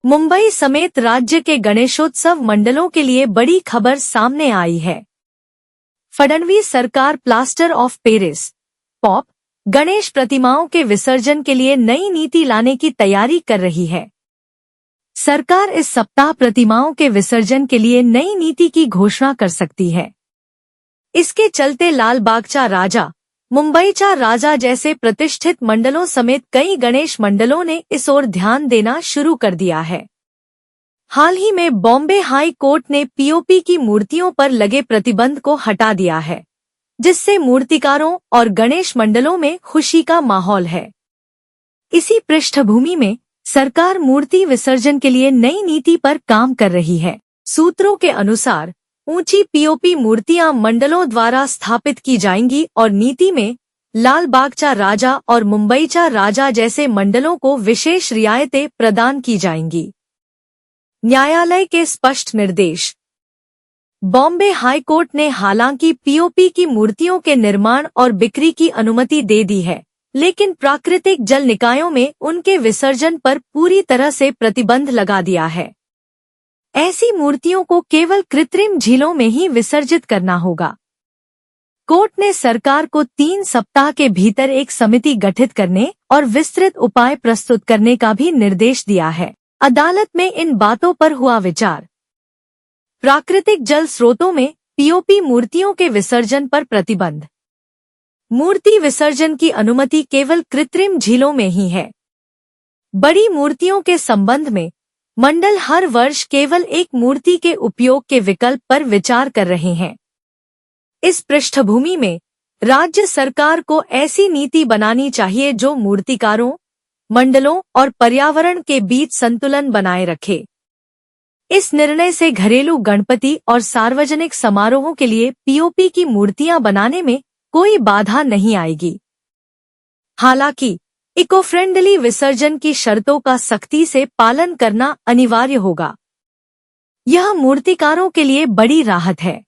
मुंबई समेत राज्य के गणेशोत्सव मंडलों के लिए बड़ी खबर सामने आई है। फडणवीस सरकार plaster of Paris pop Ganesh प्रतिमाओं के विसर्जन के लिए नई नीति लाने की तैयारी कर रही है। सरकार इस सप्ताह प्रतिमाओं के विसर्जन के लिए नई नीति की घोषणा कर सकती है। इसके चलते लाल बागचा राजा, मुंबईचा राजा जैसे प्रतिष्ठित मंडलों समेत कई गणेश मंडलों ने इस ओर ध्यान देना शुरू कर दिया है। हाल ही में बॉम्बे हाई कोर्ट ने पीओपी की मूर्तियों पर लगे प्रतिबंध को हटा दिया है, जिससे मूर्तिकारों और गणेश मंडलों में खुशी का माहौल है। इसी पृष्ठभूमि में सरकार मूर्ति विसर्जन के लिए नई नीति पर काम कर रही है। सूत्रों के अनुसार ऊंची पीओपी मूर्तियां मंडलों द्वारा स्थापित की जाएंगी और नीति में लाल बागचा राजा और मुंबईचा राजा जैसे मंडलों को विशेष रियायतें प्रदान की जाएंगी। न्यायालय के स्पष्ट निर्देश। बॉम्बे हाई कोर्ट ने हालांकि पीओपी की मूर्तियों के निर्माण और बिक्री की अनुमति दे दी है, लेकिन प्राकृतिक जल निकायों में उनके विसर्जन पर पूरी तरह से प्रतिबंध लगा दिया है। ऐसी मूर्तियों को केवल कृत्रिम झीलों में ही विसर्जित करना होगा। कोर्ट ने सरकार को 3 सप्ताह के भीतर एक समिति गठित करने और विस्तृत उपाय प्रस्तुत करने का भी निर्देश दिया है। अदालत में इन बातों पर हुआ विचार। प्राकृतिक जल स्रोतों में पीओपी मूर्तियों के विसर्जन पर प्रतिबंध। मूर्ति विसर्जन की अनुमति केवल कृत्रिम झीलों में ही है। बड़ी मूर्तियों के संबंध में मंडल हर वर्ष केवल एक मूर्ति के उपयोग के विकल्प पर विचार कर रहे हैं। इस पृष्ठभूमि में राज्य सरकार को ऐसी नीति बनानी चाहिए जो मूर्तिकारों, मंडलों और पर्यावरण के बीच संतुलन बनाए रखे। इस निर्णय से घरेलू गणपति और सार्वजनिक समारोहों के लिए पीओपी की मूर्तियां बनाने में कोई बाधा नहीं आएगी। हालांकि इको फ्रेंडली विसर्जन की शर्तों का सख्ती से पालन करना अनिवार्य होगा। यह मूर्तिकारों के लिए बड़ी राहत है।